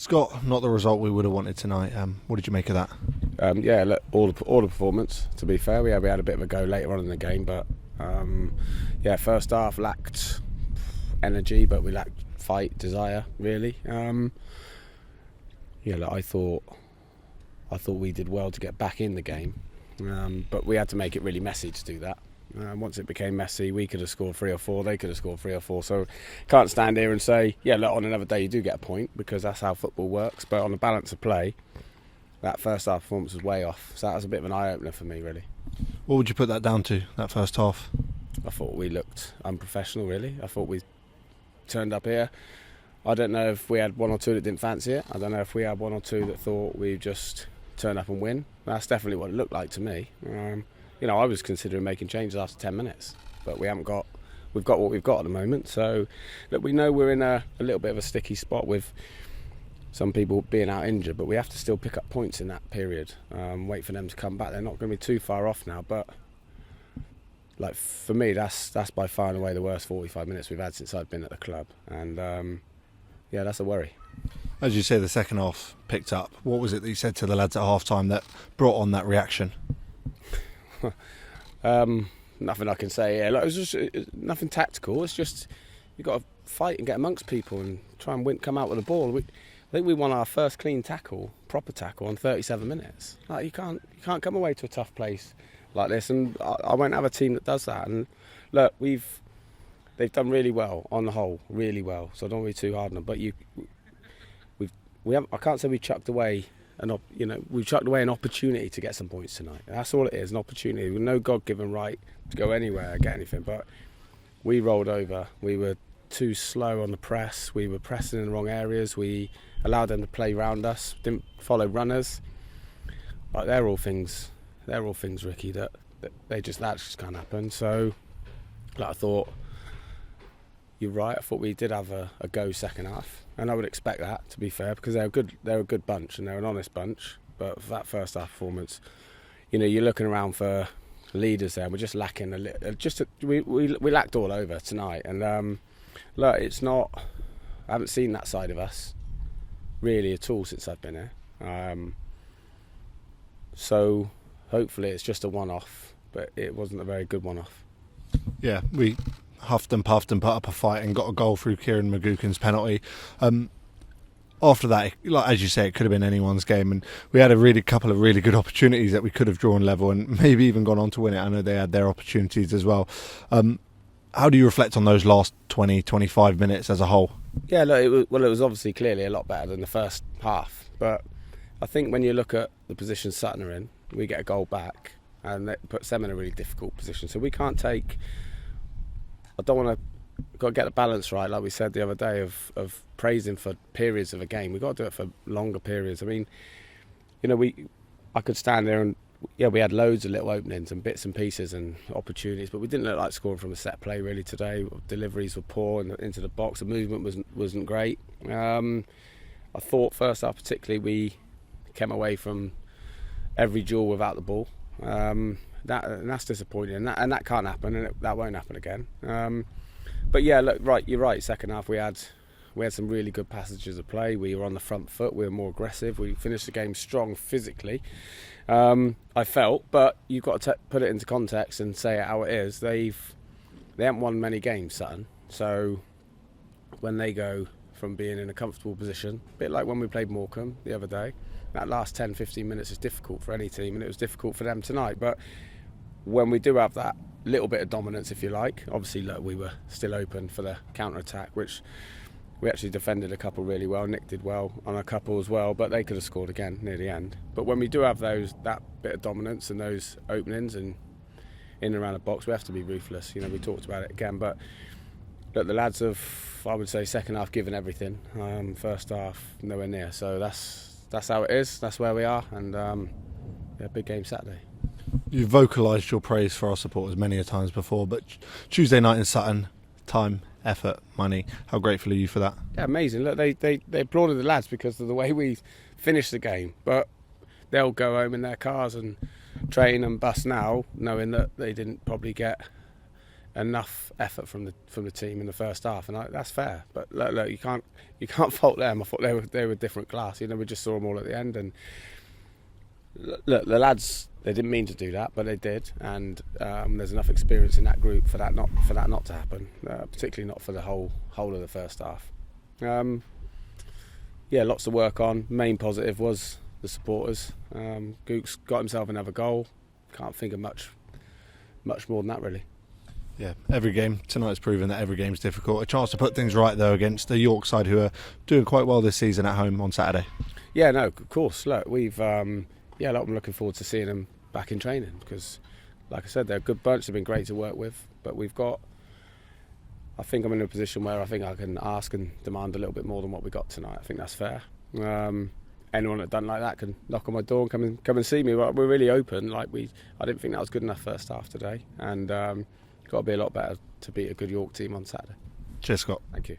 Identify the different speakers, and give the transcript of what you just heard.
Speaker 1: Scott, not the result we would have wanted tonight. What did you make of that?
Speaker 2: Look, all the performance. To be fair, we had a bit of a go later on in the game, but first half lacked energy, but we lacked fight, desire, really. I thought we did well to get back in the game, but we had to make it really messy to do that. Once it became messy, we could have scored 3 or 4, they could have scored 3 or 4, so can't stand here and say, on another day you do get a point, because that's how football works. But on the balance of play, that first half performance was way off, so that was a bit of an eye-opener for me, really.
Speaker 1: What would you put that down to, that first half?
Speaker 2: I thought we looked unprofessional, really. I thought we turned up here. I don't know if we had 1 or 2 that didn't fancy it. I don't know if we had 1 or 2 that thought we'd just turn up and win. That's definitely what it looked like to me. I was considering making changes after 10 minutes, but we've got what we've got at the moment. So, look, we know we're in a little bit of a sticky spot with some people being out injured, but we have to still pick up points in that period. Wait for them to come back. They're not going to be too far off now, but like for me, that's by far and away the worst 45 minutes we've had since I've been at the club, and that's a worry.
Speaker 1: As you say, the second half picked up. What was it that you said to the lads at half time that brought on that reaction?
Speaker 2: Nothing I can say here. It was just nothing tactical. It's just you've got to fight and get amongst people and try and come out with the ball. I think we won our first clean tackle, proper tackle, on 37 minutes. Like you can't come away to a tough place like this, and I won't have a team that does that. And look, they've done really well on the whole, really well. So I don't want to be too hard on them. But I can't say we chucked away. We've chucked away an opportunity to get some points tonight. That's all it is, an opportunity. With no God-given right to go anywhere or get anything. But we rolled over. We were too slow on the press. We were pressing in the wrong areas. We allowed them to play round us. Didn't follow runners. Like they're all things, Ricky, that just can't happen. So, like I thought, you're right. I thought we did have a go second half. And I would expect that, to be fair, because they're a good bunch and they're an honest bunch. But for that first half performance, you're looking around for leaders there. We're just lacking a little. We lacked all over tonight. And look, it's not. I haven't seen that side of us really at all since I've been here. So hopefully it's just a one-off, but it wasn't a very good one-off.
Speaker 1: Yeah, we huffed and puffed and put up a fight and got a goal through Kieran McGuckin's penalty. After that, like as you say, it could have been anyone's game, and we had a couple of really good opportunities that we could have drawn level and maybe even gone on to win it. I know they had their opportunities as well. How do you reflect on those last 20-25 minutes as a whole? Yeah,
Speaker 2: look, it was obviously clearly a lot better than the first half, but I think when you look at the position Sutton are in, we get a goal back and that puts them in a really difficult position. So we can't take. I don't want to. Got to get the balance right, like we said the other day, of praising for periods of a game. We've got to do it for longer periods. I mean, I could stand there and we had loads of little openings and bits and pieces and opportunities, but we didn't look like scoring from a set play really today. Deliveries were poor into the box. The movement wasn't great. I thought first half particularly we came away from every duel without the ball. That's disappointing, and that can't happen, and that won't happen again. But yeah, look, right, you're right. Second half, we had some really good passages of play. We were on the front foot. We were more aggressive. We finished the game strong physically. I felt, but you've got to put it into context and say it how it is. They haven't won many games, Sutton. So when they go from being in a comfortable position, a bit like when we played Morecambe the other day, that last 10-15 minutes is difficult for any team, and it was difficult for them tonight. But when we do have that little bit of dominance, if you like, obviously, look, we were still open for the counter-attack, which we actually defended a couple really well. Nick did well on a couple as well, but they could have scored again near the end. But when we do have that bit of dominance and those openings and in and around the box, we have to be ruthless. We talked about it again, but look, the lads have, I would say, second half given everything. First half nowhere near. So that's how it is. That's where we are, and big game Saturday.
Speaker 1: You've vocalised your praise for our supporters many a times before, but Tuesday night in Sutton, time, effort, money. How grateful are you for that?
Speaker 2: Yeah, amazing. Look, they applauded the lads because of the way we finished the game, but they'll go home in their cars and train and bus now, knowing that they didn't probably get enough effort from the team in the first half, and that's fair. But look, you can't fault them. I thought they were a different class. We just saw them all at the end, and look, the lads, they didn't mean to do that, but they did, and there's enough experience in that group for that not to happen, particularly not for the whole of the first half. Lots to work on. Main positive was the supporters. Gooks got himself another goal. Can't think of much more than that, really.
Speaker 1: Yeah, every game tonight's proven that every game's difficult. A chance to put things right though against the York side, who are doing quite well this season at home on Saturday. Yeah, no,
Speaker 2: of course. Look, we've I'm looking forward to seeing them back in training because, like I said, they're a good bunch. They've been great to work with, but I think I'm in a position where I think I can ask and demand a little bit more than what we got tonight. I think that's fair. Anyone that done like that can knock on my door and come and see me. But we're really open. I didn't think that was good enough first half today, and got to be a lot better to beat a good York team on Saturday.
Speaker 1: Cheers, Scott.
Speaker 2: Thank you.